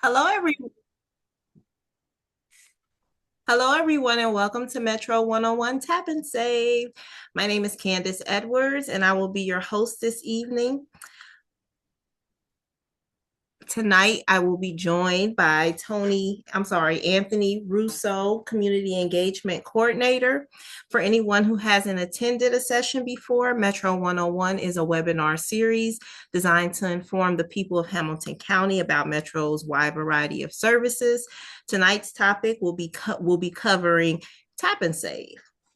Hello, Hello, everyone, and welcome to Metro 101 Tap and Save. My name is Candace Edwards, and I will be your host this evening. Tonight, I will be joined by Anthony Russo, Community Engagement Coordinator. For anyone who hasn't attended a session before, Metro 101 is a webinar series designed to inform the people of Hamilton County about Metro's wide variety of services. Tonight's topic will be covering Tap and Save.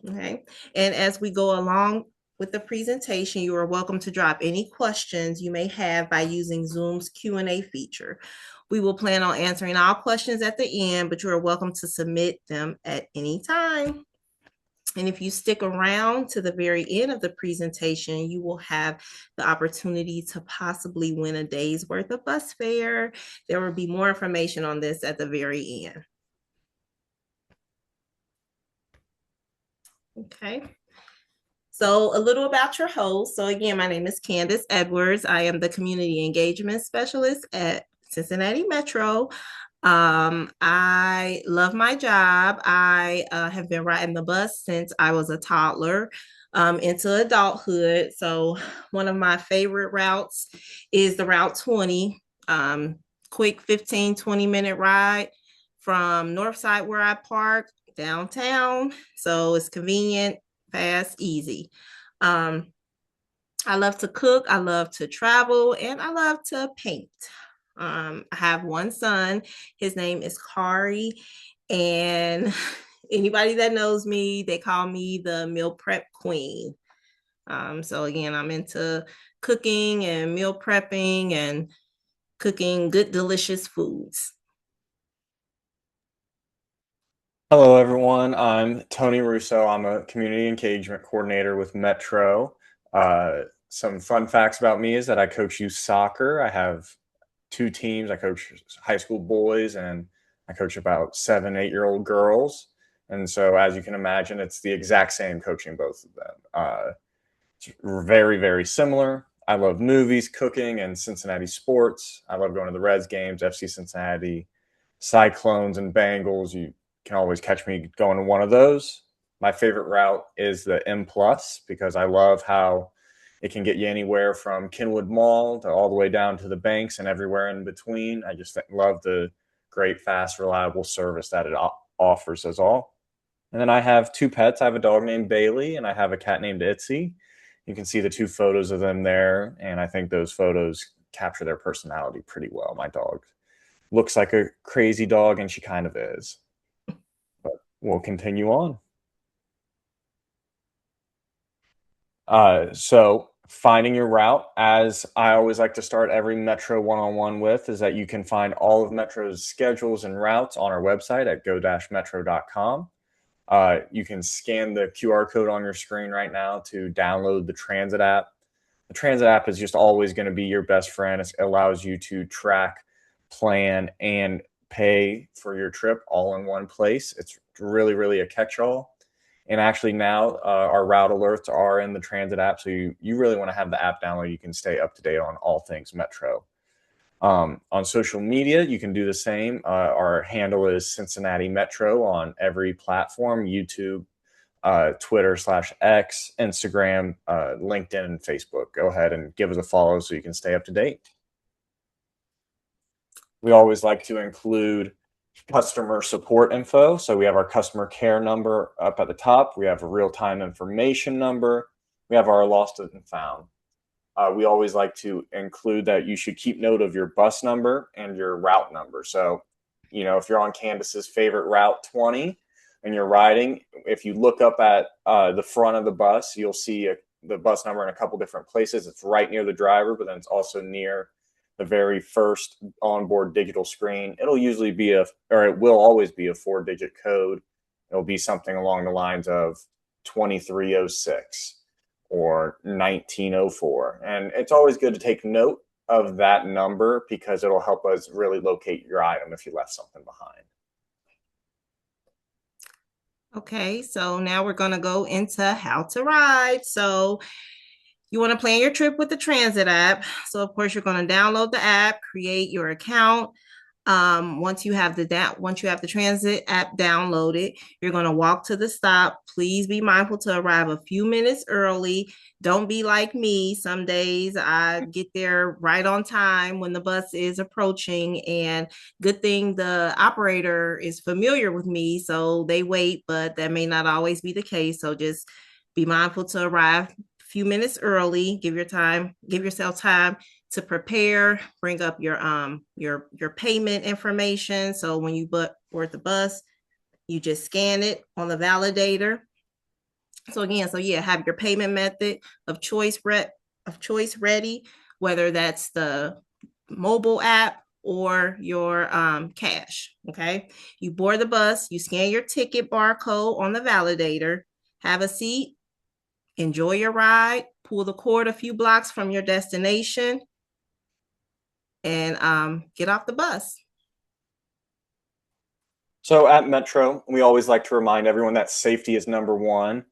Okay. And as we go along with the presentation, you are welcome to drop any questions you may have by using Zoom's Q&A feature. We will plan on answering all questions at the end, but you are welcome to submit them at any time. And if you stick around to the very end of the presentation, you will have the opportunity to possibly win a day's worth of bus fare. There will be more information on this at the very end. Okay. So a little about your host. So again, my name is Candace Edwards. I am the Community Engagement Specialist at Cincinnati Metro. I love my job. I have been riding the bus since I was a toddler into adulthood. So one of my favorite routes is the Route 20, quick 15, 20-minute ride from Northside where I park downtown. So it's convenient, fast, easy. I love to cook, I love to travel, and I love to paint. I have one son. His name is Kari, and anybody that knows me, they call me the meal prep queen. So again, I'm into cooking and meal prepping and cooking good, delicious foods. Hello, everyone. I'm Tony Russo. I'm a community engagement coordinator with Metro. Some fun facts about me is that I coach youth soccer. I have two teams. I coach high school boys and I coach about 7, 8-year-old girls. And so, as you can imagine, it's the exact same coaching both of them. It's very, very similar. I love movies, cooking, and Cincinnati sports. I love going to the Reds games, FC Cincinnati, Cyclones, and Bengals. You can always catch me going to one of those. My favorite route is the M Plus because I love how it can get you anywhere from Kenwood Mall to all the way down to the banks and everywhere in between. I just love the great, fast, reliable service that it offers us all. And then I have two pets. I have a dog named Bailey and I have a cat named Itzy. You can see the two photos of them there, and I think those photos capture their personality pretty well. My dog looks like a crazy dog, and she kind of is. But we'll continue on. So finding your route, as I always like to start every Metro one-on-one with, is that you can find all of Metro's schedules and routes on our website at go-metro.com. You can scan the QR code on your screen right now to download the Transit app. The Transit app is just always going to be your best friend. It allows you to track, plan, and pay for your trip all in one place. It's really, really a catch-all. And actually now our route alerts are in the Transit app. So you really want to have the app download. You can stay up to date on all things Metro. On social media, you can do the same. Our handle is Cincinnati Metro on every platform: YouTube, Twitter/X, Instagram, LinkedIn, and Facebook. Go ahead and give us a follow so you can stay up to date. We always like to include customer support info. So we have our customer care number up at the top. We have a real-time information number. We have our lost and found. We always like to include that you should keep note of your bus number and your route number. So, if you're on Candace's favorite route 20 and you're riding, if you look up at the front of the bus, you'll see the bus number in a couple different places. It's right near the driver, but then it's also near the very first onboard digital screen. It will always be a 4-digit code. It'll be something along the lines of 2306 or 1904. And it's always good to take note of that number because it'll help us really locate your item if you left something behind. Okay, so now we're going to go into how to ride. So you want to plan your trip with the Transit app. So of course you're going to download the app, create your account. Once you have the transit app downloaded, you're going to walk to the stop. Please be mindful to arrive a few minutes early. Don't be like me. Some days I get there right on time when the bus is approaching, and good thing the operator is familiar with me, so they wait, but that may not always be the case. So just be mindful to arrive a few minutes early. Give yourself time to prepare, bring up your payment information. So when you board the bus, you just scan it on the validator. So again, have your payment method of choice ready, whether that's the mobile app or your cash. Okay. You board the bus, you scan your ticket barcode on the validator, have a seat, enjoy your ride, pull the cord a few blocks from your destination, and get off the bus. So at Metro, we always like to remind everyone that safety is number one.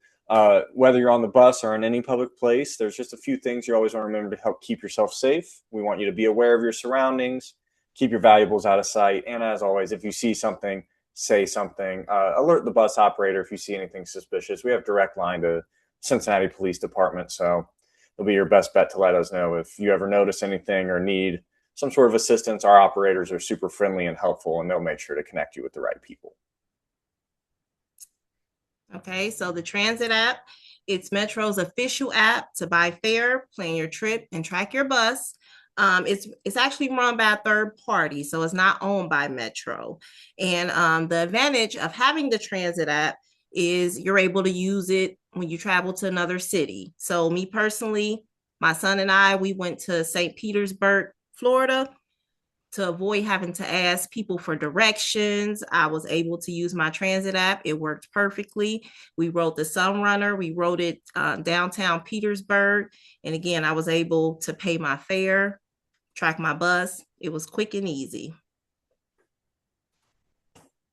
Whether you're on the bus or in any public place, there's just a few things you always want to remember to help keep yourself safe. We want you to be aware of your surroundings, keep your valuables out of sight, and as always, if you see something, say something. Alert the bus operator if you see anything suspicious. We have direct line to Cincinnati Police Department, so it'll be your best bet to let us know if you ever notice anything or need some sort of assistance. Our operators are super friendly and helpful, and they'll make sure to connect you with the right people. Okay, so the transit app, it's Metro's official app to buy fare, plan your trip, and track your bus. It's actually run by a third party, so it's not owned by Metro. And the advantage of having the transit app is you're able to use it when you travel to another city. So me personally, my son and I, we went to St. Petersburg, Florida, to avoid having to ask people for directions. I was able to use my transit app. It worked perfectly. We rode the Sunrunner. We rode it downtown Petersburg. And again, I was able to pay my fare, track my bus. It was quick and easy.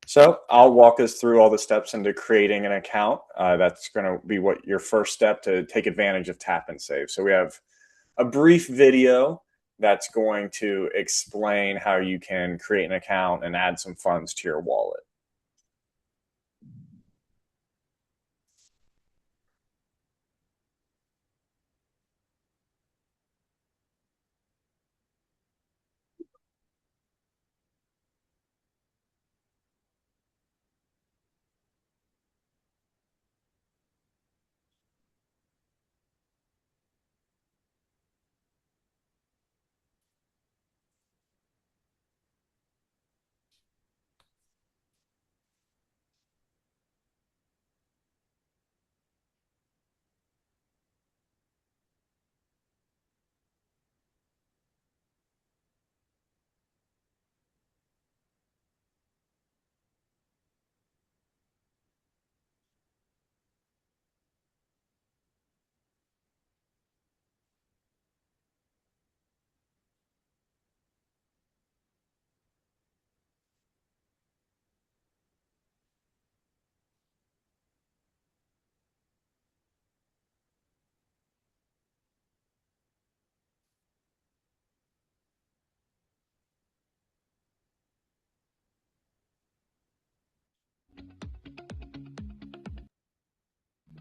So I'll walk us through all the steps into creating an account. That's going to be what your first step to take advantage of Tap and Save. So we have a brief video that's going to explain how you can create an account and add some funds to your wallet.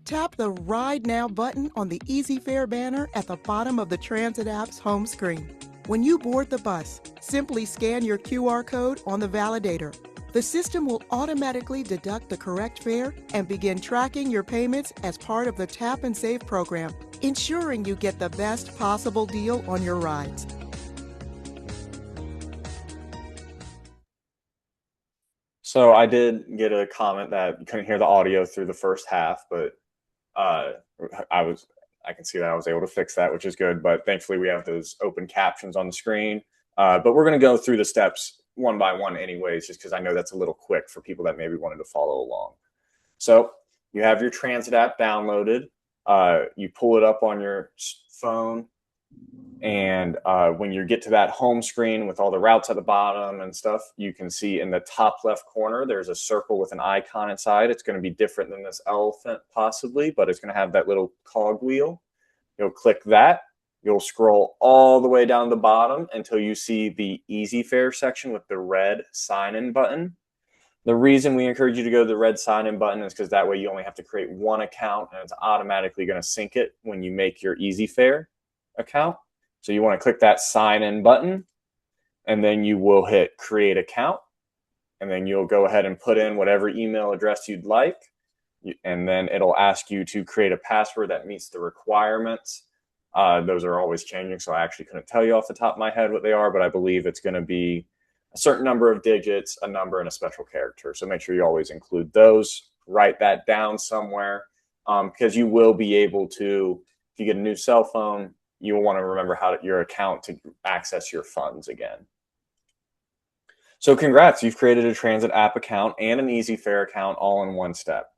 Tap the Ride Now button on the Easy Fare banner at the bottom of the transit app's home screen. When you board the bus, simply scan your QR code on the validator. The system will automatically deduct the correct fare and begin tracking your payments as part of the Tap and Save program, ensuring you get the best possible deal on your rides. So I did get a comment that you couldn't hear the audio through the first half, but I can see that I was able to fix that, which is good. But thankfully, we have those open captions on the screen. But we're going to go through the steps one by one, anyways, just because I know that's a little quick for people that maybe wanted to follow along. So you have your transit app downloaded. You pull it up on your phone, and when you get to that home screen with all the routes at the bottom and stuff, you can see in the top left corner, there's a circle with an icon inside. It's going to be different than this elephant possibly, but it's going to have that little cog wheel. You'll click that. You'll scroll all the way down the bottom until you see the Easy Fare section with the red sign-in button. The reason we encourage you to go to the red sign-in button is because that way you only have to create one account and it's automatically going to sync it when you make your Easy Fare account. So you want to click that sign-in button, and then you will hit create account, and then you'll go ahead and put in whatever email address you'd like, and then it'll ask you to create a password that meets the requirements. Those are always changing, so I actually couldn't tell you off the top of my head what they are, but I believe it's going to be a certain number of digits, a number, and a special character. So make sure you always include those. Write that down somewhere, because you will be able to, if you get a new cell phone, you'll want to remember your account to access your funds again. So congrats, you've created a transit app account and an Easy Fare account all in one step.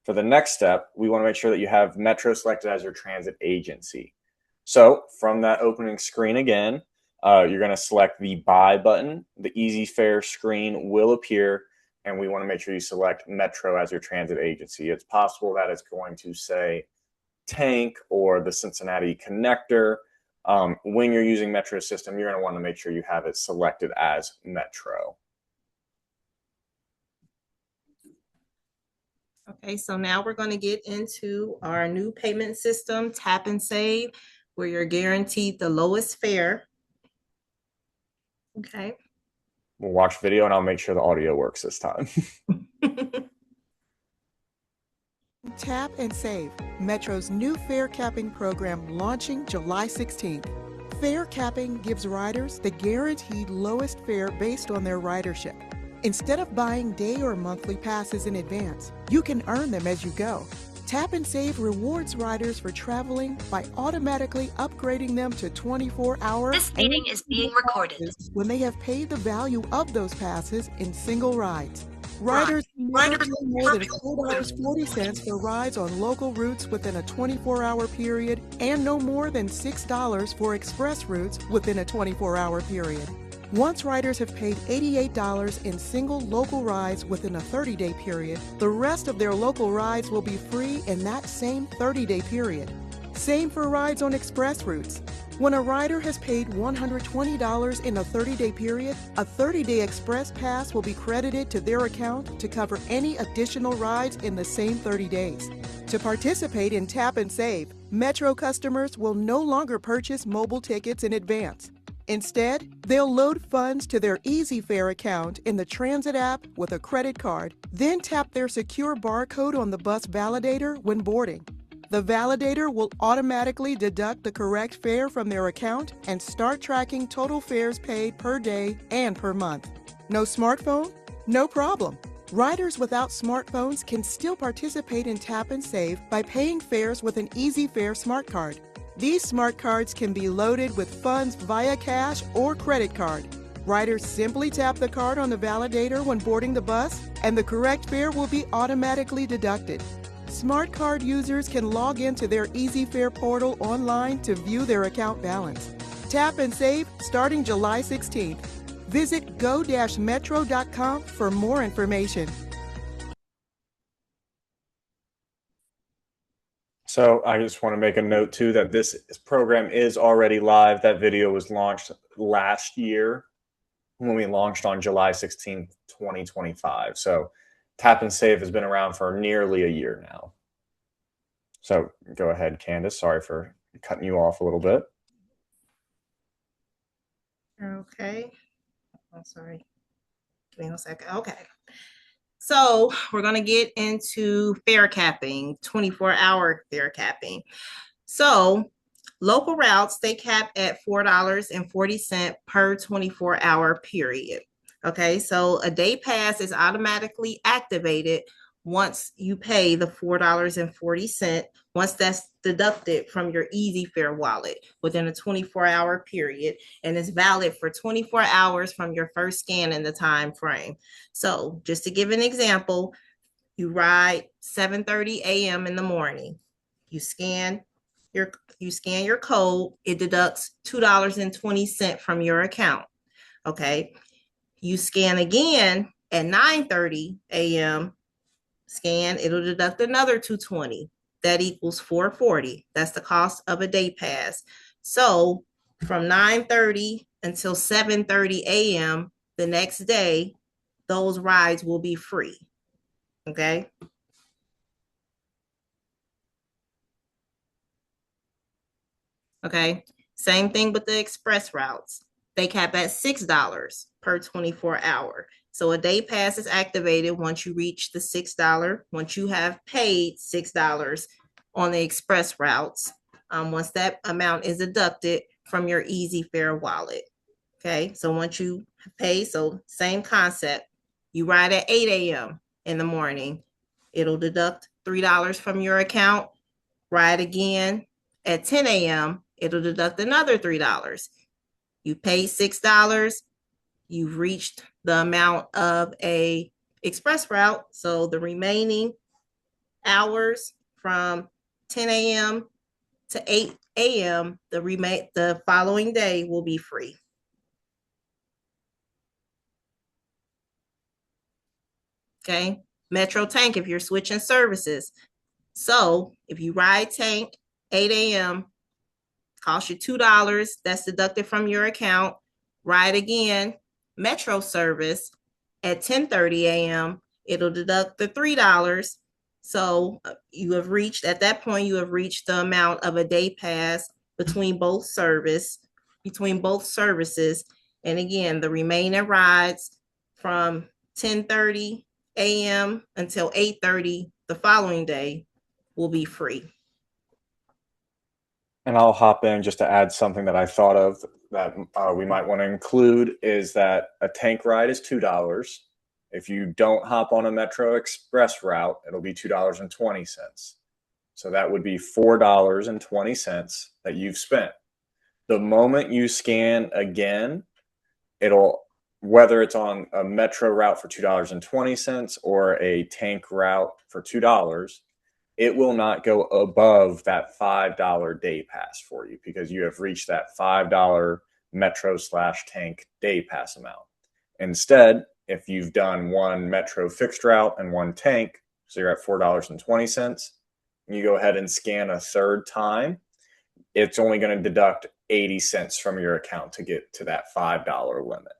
For the next step, we want to make sure that you have Metro selected as your transit agency. So from that opening screen again, you're going to select the buy button. The Easy Fare screen will appear, and we want to make sure you select Metro as your transit agency. It's possible that it's going to say Tank or the Cincinnati Connector. When you're using Metro system, you're going to want to make sure you have it selected as Metro. Okay, so now we're going to get into our new payment system, Tap and Save, where you're guaranteed the lowest fare. Okay. We'll watch video and I'll make sure the audio works this time. Tap and Save, Metro's new fare capping program launching July 16th. Fare capping gives riders the guaranteed lowest fare based on their ridership. Instead of buying day or monthly passes in advance, you can earn them as you go. Tap and Save rewards riders for traveling by automatically upgrading them to 24-hour. This meeting is being recorded. When they have paid the value of those passes in single rides. Riders never pay more than $4.40 for rides on local routes within a 24-hour period, and no more than $6 for express routes within a 24-hour period. Once riders have paid $88 in single local rides within a 30-day period, the rest of their local rides will be free in that same 30-day period. Same for rides on express routes. When a rider has paid $120 in a 30-day period, a 30-day express pass will be credited to their account to cover any additional rides in the same 30 days. To participate in Tap and Save, Metro customers will no longer purchase mobile tickets in advance. Instead, they'll load funds to their Easy Fare account in the transit app with a credit card, then tap their secure barcode on the bus validator when boarding. The validator will automatically deduct the correct fare from their account and start tracking total fares paid per day and per month. No smartphone? No problem. Riders without smartphones can still participate in Tap and Save by paying fares with an Easy Fare smart card. These smart cards can be loaded with funds via cash or credit card. Riders simply tap the card on the validator when boarding the bus, and the correct fare will be automatically deducted. Smart card users can log into their Easy Fare portal online to view their account balance. Tap and Save starting July 16th. Visit go-metro.com for more information. So I just want to make a note too that this program is already live. That video was launched last year when we launched on July 16th, 2025. So Tap and Save has been around for nearly a year now. So go ahead, Candace. Sorry for cutting you off a little bit. Okay. I'm sorry. Give me a second. Okay. So we're going to get into fare capping, 24-hour fare capping. So local routes, they cap at $4.40 per 24-hour period. Okay, so a day pass is automatically activated once you pay the $4.40, once that's deducted from your Easy Fare wallet within a 24-hour period, and it's valid for 24 hours from your first scan in the time frame. So just to give an example, you ride 7:30 a.m. in the morning, you scan your code, it deducts $2.20 from your account. Okay, you scan again at 9:30 a.m. scan, it'll deduct another $2.20. That equals $4.40. That's the cost of a day pass. So from 9:30 until 7:30 a.m. the next day, those rides will be free. Okay. Okay. Same thing with the express routes. They cap at $6 per 24 hour. So a day pass is activated once you reach the $6. Once you have paid $6 on the express routes, once that amount is deducted from your Easy Fare wallet. Okay. So once you pay, so same concept. You ride at 8 a.m. in the morning, it'll deduct $3 from your account. Ride again at 10 a.m., it'll deduct another $3. You pay $6, you've reached the amount of a express route. So the remaining hours from 10 a.m. to 8 a.m., the following day will be free. Okay. Metro Tank, if you're switching services. So if you ride Tank 8 a.m., cost you $2, that's deducted from your account. Ride again, Metro service at 10:30 a.m., it'll deduct the $3. So you have reached, at that point, you have reached the amount of a day pass between both services. And again, the remaining rides from 10:30 a.m. until 8:30 the following day will be free. And I'll hop in just to add something that I thought of that we might want to include is that a tank ride is $2. If you don't hop on a Metro Express route, it'll be $2.20. So that would be $4.20 that you've spent. The moment you scan again, it'll, whether it's on a Metro route for $2.20 or a tank route for $2, it will not go above that $5 day pass for you because you have reached that $5 Metro/tank day pass amount. Instead, if you've done one Metro fixed route and one tank, so you're at $4.20, and you go ahead and scan a third time, it's only going to deduct 80 cents from your account to get to that $5 limit.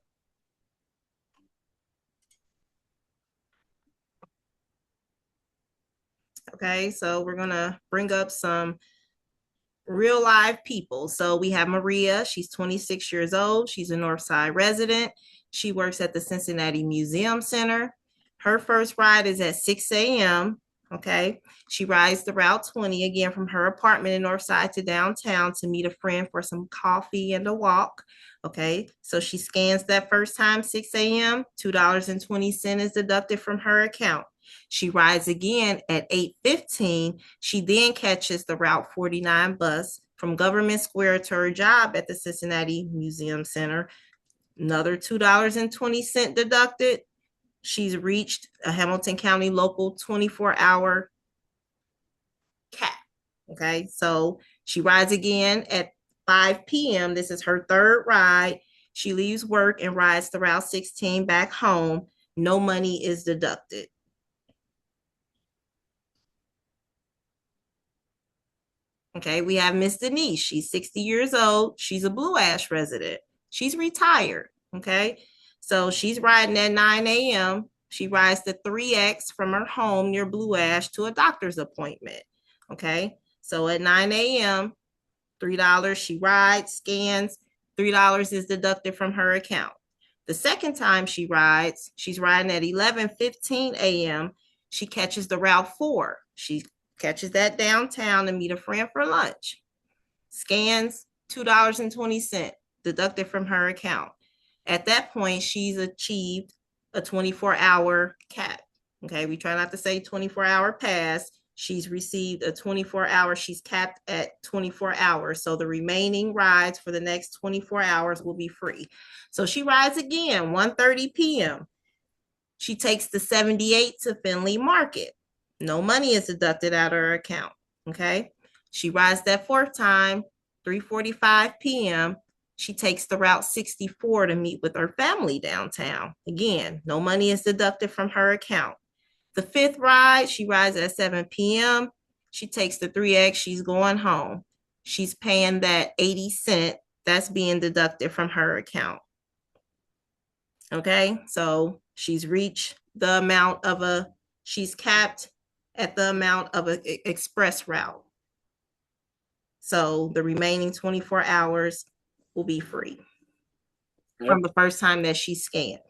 Okay, so we're gonna bring up some real live people. So we have Maria, she's 26 years old. She's a Northside resident. She works at the Cincinnati Museum Center. Her first ride is at 6 a.m. Okay, she rides the Route 20 again from her apartment in Northside to downtown to meet a friend for some coffee and a walk. Okay, so she scans that first time, 6 a.m., $2.20 is deducted from her account. She rides again at 8:15. She then catches the Route 49 bus from Government Square to her job at the Cincinnati Museum Center. Another $2.20 deducted. She's reached a Hamilton County local 24-hour cap. Okay, so she rides again at 5 p.m. This is her third ride. She leaves work and rides the Route 16 back home. No money is deducted. Okay, we have Miss Denise. She's 60 years old. She's a Blue Ash resident. She's retired. Okay, so she's riding at 9 a.m. She rides the 3X from her home near Blue Ash to a doctor's appointment. Okay, so at 9 a.m., $3 she rides, scans, $3 is deducted from her account. The second time she rides, she's riding at 11:15 a.m. She catches the Route 4. She catches that downtown to meet a friend for lunch. Scans, $2.20 deducted from her account. At that point, she's achieved a 24-hour cap. Okay, we try not to say 24-hour pass. She's received a 24-hour, she's capped at 24 hours. So the remaining rides for the next 24 hours will be free. So she rides again, 1:30 p.m. She takes the 78 to Finley Market. No money is deducted out of her account. Okay. She rides that fourth time, 3:45 p.m. She takes the Route 64 to meet with her family downtown. Again, no money is deducted from her account. The fifth ride, she rides at 7 p.m. She takes the 3X. She's going home. she's paying that 80 cents that's being deducted from her account. Okay, so she's reached the amount of she's capped at the amount of an express route. So the remaining 24 hours will be free from the first time that she scanned.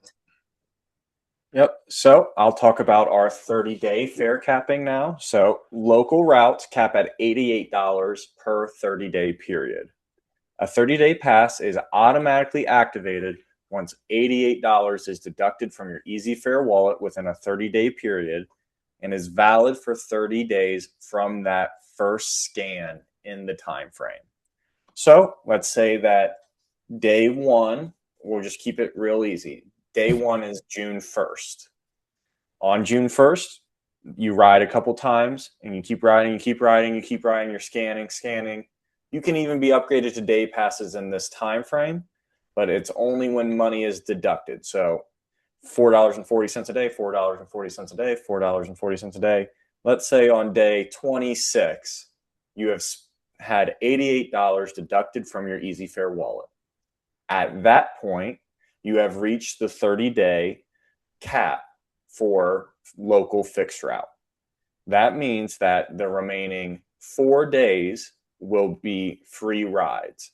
Yep. So I'll talk about our 30-day fare capping now. So local routes cap at $88 per 30-day period. A 30-day pass is automatically activated once $88 is deducted from your EasyFare wallet within a 30-day period and is valid for 30 days from that first scan in the time frame. So let's say that day one, we'll just keep it real easy. Day one is June 1st. On June 1st, you ride a couple times and you keep riding, you're scanning. You can even be upgraded to day passes in this time frame, but it's only when money is deducted. So $4.40 a day, $4.40 a day, $4.40 a day. Let's say on day 26, you have had $88 deducted from your EasyFare wallet. At that point, you have reached the 30-day cap for local fixed route. That means that the remaining 4 days will be free rides.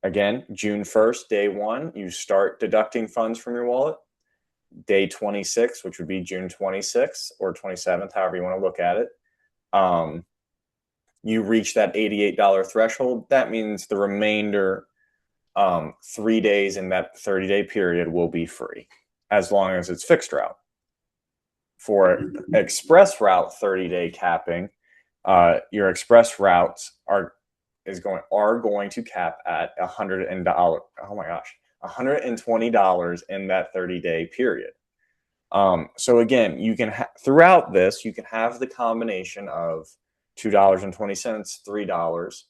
Again, June 1st, day one, you start deducting funds from your wallet. Day 26, which would be June 26th or 27th, however you want to look at it, you reach that $88 threshold. That means the remainder 3 days in that 30-day period will be free, as long as it's fixed route. For express route 30-day capping, your express routes are going to cap at $100. Oh my gosh, $120 in that 30-day period. So again, you can throughout this, you can have the combination of $2.20, $3.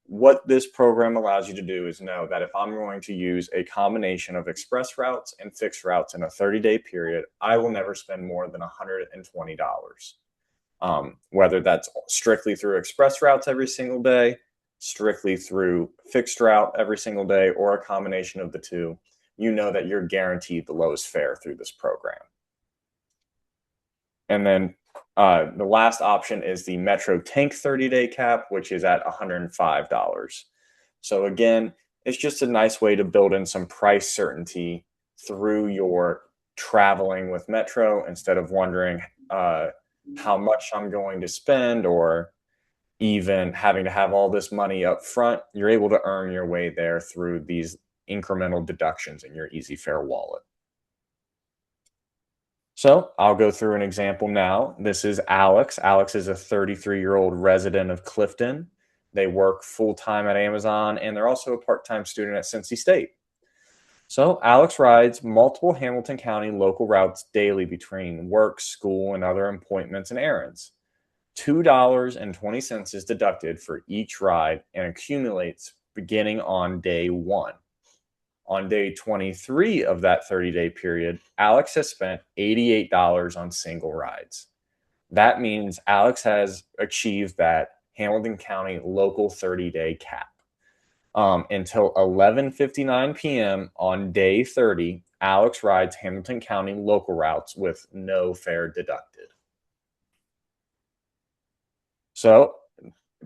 What this program allows you to do is know that if I'm going to use a combination of express routes and fixed routes in a 30-day period, I will never spend more than $120. Whether that's strictly through express routes every single day, strictly through fixed route every single day, or a combination of the two, you know that you're guaranteed the lowest fare through this program. And then the last option is the Metro Tank 30-day cap, which is at $105. So again, it's just a nice way to build in some price certainty through your traveling with Metro instead of wondering how much I'm going to spend or even having to have all this money up front. You're able to earn your way there through these incremental deductions in your EasyFare wallet. So I'll go through an example now. This is Alex. Alex is a 33-year-old resident of Clifton. They work full-time at Amazon, and they're also a part-time student at Cincy State. So Alex rides multiple Hamilton County local routes daily between work, school, and other appointments and errands. $2.20 is deducted for each ride and accumulates beginning on day one. On day 23 of that 30-day period, Alex has spent $88 on single rides. That means Alex has achieved that Hamilton County local 30-day cap. Until 11:59 p.m. on day 30, Alex rides Hamilton County local routes with no fare deducted. So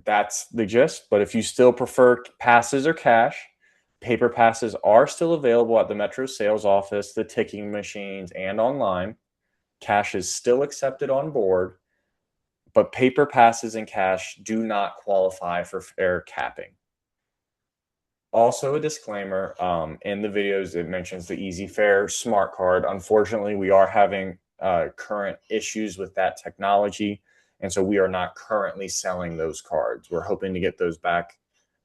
that's the gist. But if you still prefer passes or cash, paper passes are still available at the Metro sales office, the ticketing machines, and online. Cash is still accepted on board, but paper passes and cash do not qualify for fare capping. Also, a disclaimer, in the videos, it mentions the EasyFare Smart Card. Unfortunately, we are having current issues with that technology, and so we are not currently selling those cards. We're hoping to get those back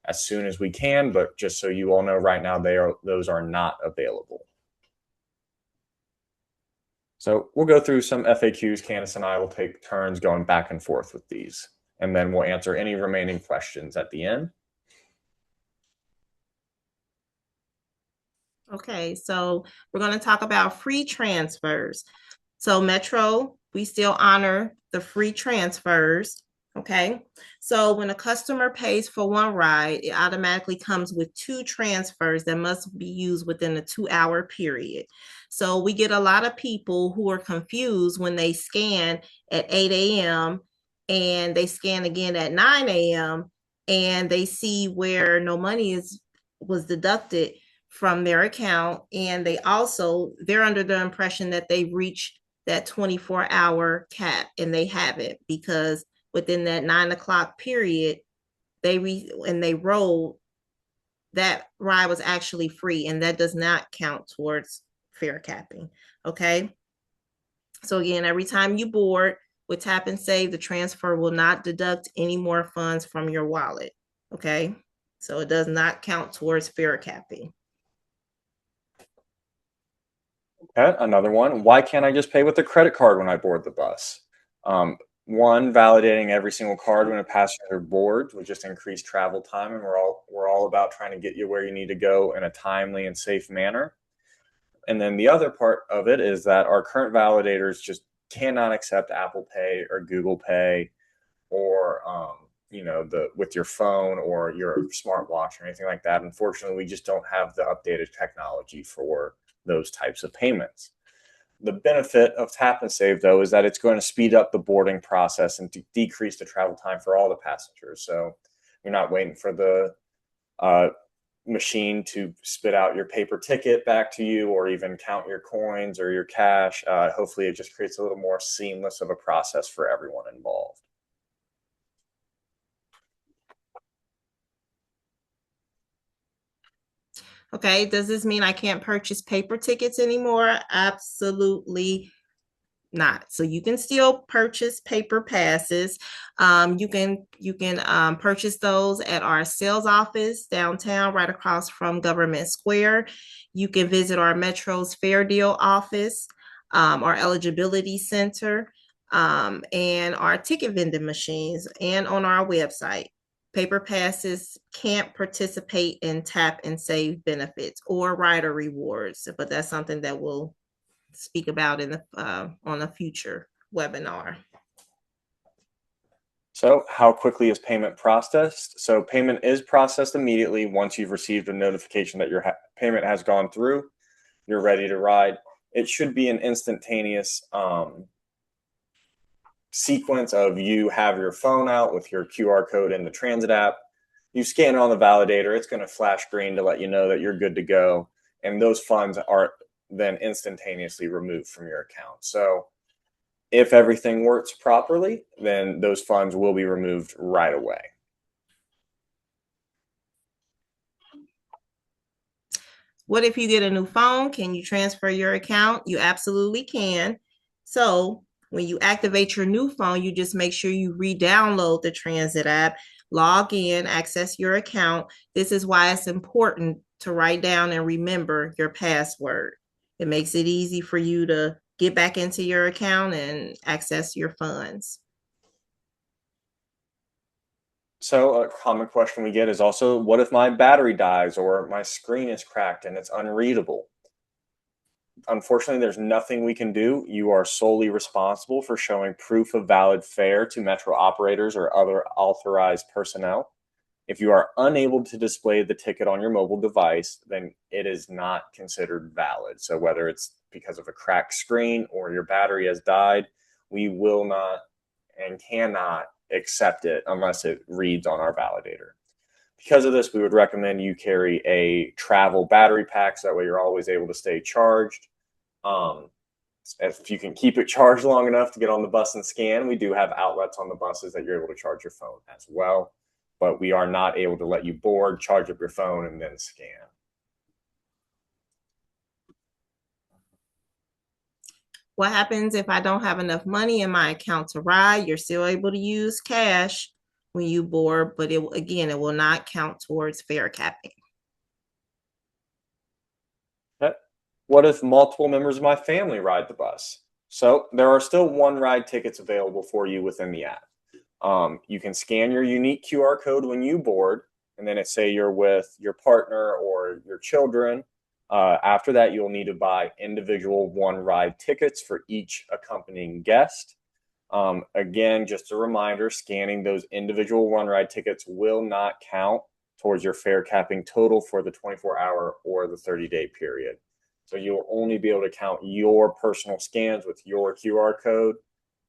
as soon as we can, but just so you all know, right now those are not available. So we'll go through some FAQs. Candace and I will take turns going back and forth with these, and then we'll answer any remaining questions at the end. Okay, so we're going to talk about free transfers. So Metro, we still honor the free transfers Okay, so when a customer pays for one ride, it automatically comes with two transfers that must be used within a 2-hour period. So we get a lot of people who are confused when they scan at 8 a.m. and they scan again at 9 a.m. and they see where no money was deducted from their account. And they're under the impression that they've reached that 24-hour cap, and they haven't, because within that 9 o'clock period, they rolled, that ride was actually free, and that does not count towards fare capping. Okay. So again, every time you board with Tap and Save, the transfer will not deduct any more funds from your wallet. Okay. So it does not count towards fare capping. Okay, another one. Why can't I just pay with a credit card when I board the bus? One, validating every single card when a passenger boards would just increase travel time, and we're all about trying to get you where you need to go in a timely and safe manner. And then the other part of it is that our current validators just cannot accept Apple Pay or Google Pay, or with your phone or your smartwatch or anything like that. Unfortunately, we just don't have the updated technology for those types of payments. The benefit of Tap and Save, though, is that it's going to speed up the boarding process and to decrease the travel time for all the passengers. So you're not waiting for the machine to spit out your paper ticket back to you, or even count your coins or your cash. Hopefully, it just creates a little more seamless of a process for everyone involved. Okay, does this mean I can't purchase paper tickets anymore? Absolutely not. So you can still purchase paper passes. You can purchase those at our sales office downtown, right across from Government Square. You can visit our Metro's Fair Deal office, our eligibility center, and our ticket vending machines, and on our website. Paper passes can't participate in Tap and Save benefits or rider rewards, but that's something that we'll speak about on a future webinar. So how quickly is payment processed? So payment is processed immediately once you've received a notification that your payment has gone through. You're ready to ride. It should be an instantaneous sequence of you have your phone out with your QR code in the transit app. You scan it on the validator. It's going to flash green to let you know that you're good to go. And those funds are then instantaneously removed from your account. So if everything works properly, then those funds will be removed right away. What if you get a new phone? Can you transfer your account? You absolutely can. So when you activate your new phone, you just make sure you re-download the Transit app, log in, access your account. This is why it's important to write down and remember your password. It makes it easy for you to get back into your account and access your funds. So a common question we get is also, what if my battery dies or my screen is cracked and it's unreadable? Unfortunately, there's nothing we can do. You are solely responsible for showing proof of valid fare to Metro operators or other authorized personnel. If you are unable to display the ticket on your mobile device, then it is not considered valid. So whether it's because of a cracked screen or your battery has died, we will not and cannot accept it unless it reads on our validator. Because of this, we would recommend you carry a travel battery pack, so that way you're always able to stay charged. If you can keep it charged long enough to get on the bus and scan, we do have outlets on the buses that you're able to charge your phone as well. But we are not able to let you board, charge up your phone, and then scan. What happens if I don't have enough money in my account to ride? You're still able to use cash when you board, but it will not count towards fare capping. Okay. What if multiple members of my family ride the bus? So there are still one ride tickets available for you within the app. You can scan your unique QR code when you board, and then say you're with your partner or your children. After that, you'll need to buy individual one ride tickets for each accompanying guest. Again, just a reminder, scanning those individual one ride tickets will not count towards your fare capping total for the 24-hour or the 30-day period. So you'll only be able to count your personal scans with your QR code.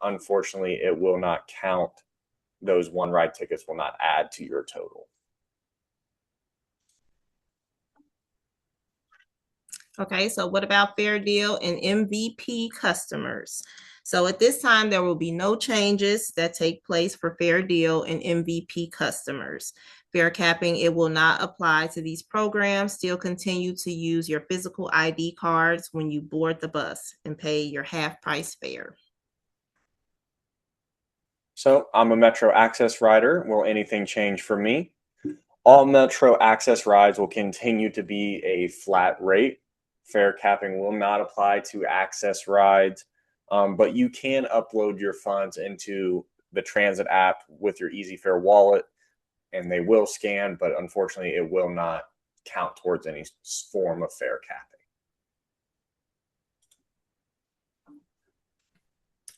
Unfortunately, it will not count. Those one ride tickets will not add to your total. Okay, so what about Fair Deal and MVP customers? So at this time, there will be no changes that take place for Fair Deal and MVP customers. Fare capping, it will not apply to these programs. Still continue to use your physical ID cards when you board the bus and pay your half price fare. So I'm a Metro Access rider. Will anything change for me? All Metro Access rides will continue to be a flat rate. Fare capping will not apply to Access rides, but you can upload your funds into the transit app with your EasyFare wallet, and they will scan, but unfortunately, it will not count towards any form of fare capping.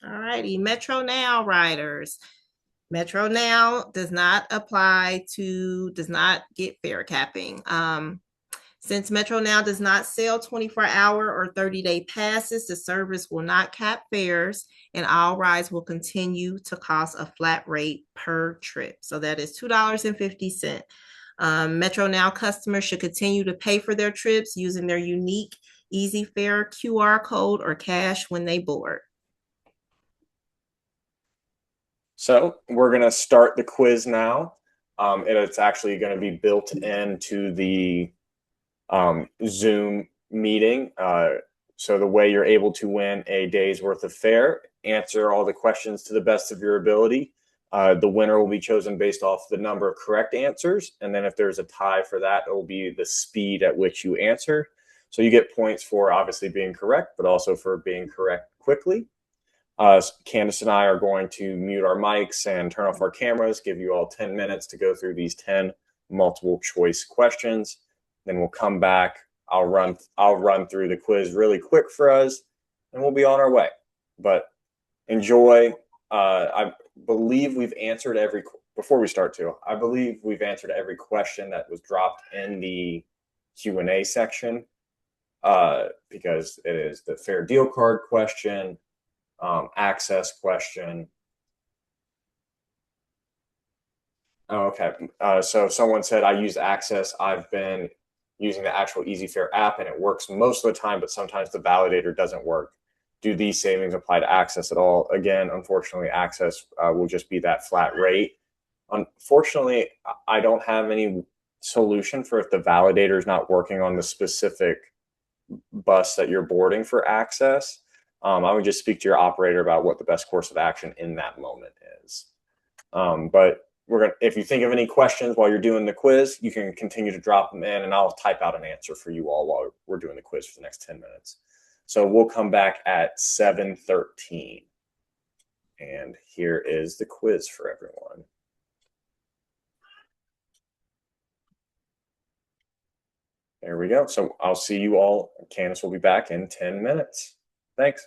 All righty, Metro Now riders. Metro Now does not get fare capping. Since Metro Now does not sell 24-hour or 30-day passes, the service will not cap fares, and all rides will continue to cost a flat rate per trip. So that is $2.50. Metro Now customers should continue to pay for their trips using their unique EasyFare QR code or cash when they board. So we're going to start the quiz now. It's actually going to be built into the Zoom meeting. So the way you're able to win a day's worth of fare, answer all the questions to the best of your ability. The winner will be chosen based off the number of correct answers. And then if there's a tie for that, it will be the speed at which you answer. So you get points for obviously being correct, but also for being correct quickly. Candace and I are going to mute our mics and turn off our cameras, give you all 10 minutes to go through these 10 multiple choice questions. Then we'll come back. I'll run through the quiz really quick for us, and we'll be on our way. But enjoy. I believe we've answered before we start too, I believe we've answered every question that was dropped in the Q&A section, because it is the fair deal card question, access question. Oh, okay. So someone said, I use Access. I've been using the actual EasyFare app, and it works most of the time, but sometimes the validator doesn't work. Do these savings apply to Access at all? Again, unfortunately, Access will just be that flat rate. Unfortunately, I don't have any solution for if the validator is not working on the specific bus that you're boarding for Access. I would just speak to your operator about what the best course of action in that moment is. But if you think of any questions while you're doing the quiz, you can continue to drop them in, and I'll type out an answer for you all while we're doing the quiz for the next 10 minutes. So we'll come back at 7:13. And here is the quiz for everyone. There we go. So I'll see you all. Candace will be back in 10 minutes. Thanks.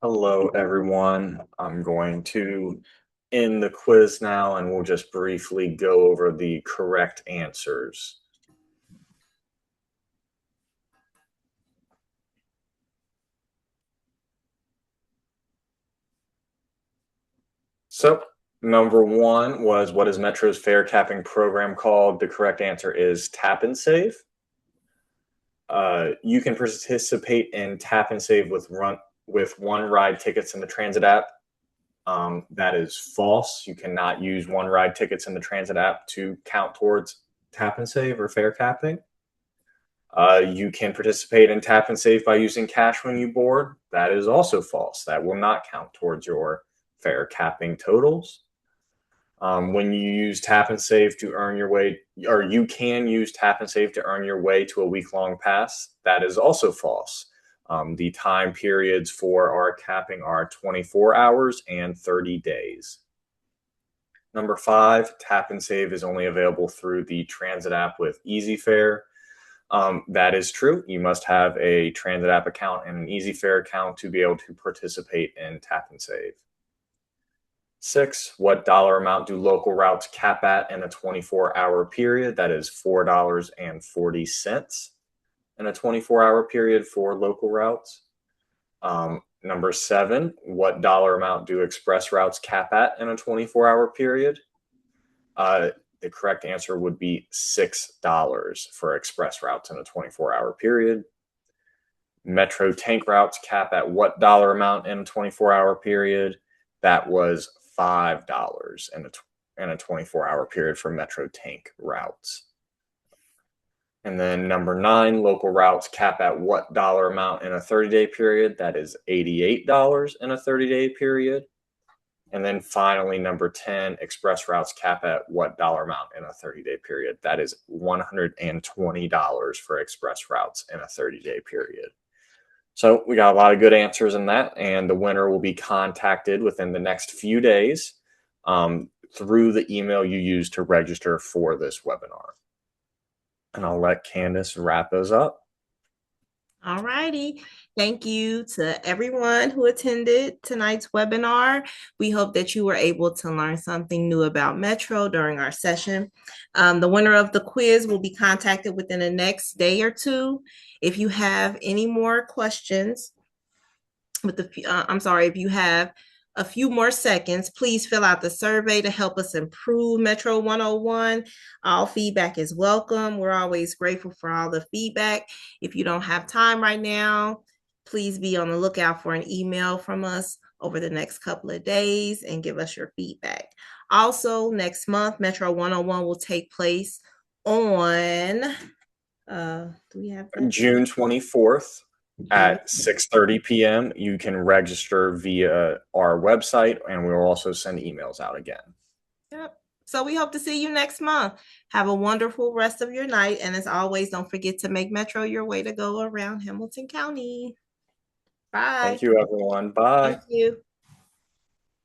Hello, everyone. I'm going to end the quiz now, and we'll just briefly go over the correct answers. So, number one was, what is Metro's fare capping program called? The correct answer is Tap and Save. You can participate in Tap and Save with one ride tickets in the transit app. That is false. You cannot use one ride tickets in the transit app to count towards Tap and Save or fare capping. You can participate in Tap and Save by using cash when you board. That is also false. That will not count towards your fare capping totals. When you use Tap and Save to earn your way, or you can use Tap and Save to earn your way to a week-long pass. That is also false. The time periods for our capping are 24 hours and 30 days. Number 5, Tap and Save is only available through the transit app with EasyFare. That is true. You must have a transit app account and an EasyFare account to be able to participate in Tap and Save. 6, what dollar amount do local routes cap at in a 24-hour period? That is $4.40 in a 24-hour period for local routes. Number 7, what dollar amount do express routes cap at in a 24-hour period? The correct answer would be $6 for express routes in a 24-hour period. Metro tank routes cap at what dollar amount in a 24-hour period? That was $5 in a 24-hour period for Metro tank routes. And then number 9, local routes cap at what dollar amount in a 30-day period? That is $88 in a 30-day period. And then finally, number 10, express routes cap at what dollar amount in a 30-day period? That is $120 for express routes in a 30-day period. So we got a lot of good answers in that, and the winner will be contacted within the next few days through the email you used to register for this webinar. And I'll let Candace wrap us up. All righty. Thank you to everyone who attended tonight's webinar. We hope that you were able to learn something new about Metro during our session. The winner of the quiz will be contacted within the next day or two. If you have any more questions, if you have a few more seconds, please fill out the survey to help us improve Metro 101. All feedback is welcome. We're always grateful for all the feedback. If you don't have time right now, please be on the lookout for an email from us over the next couple of days and give us your feedback. Also, next month, Metro 101 will take place on, June 24th. At 6:30 p.m. You can register via our website, and we will also send emails out again. Yep. So we hope to see you next month. Have a wonderful rest of your night. And as always, don't forget to make Metro your way to go around Hamilton County. Bye. Thank you, everyone. Bye. Thank you.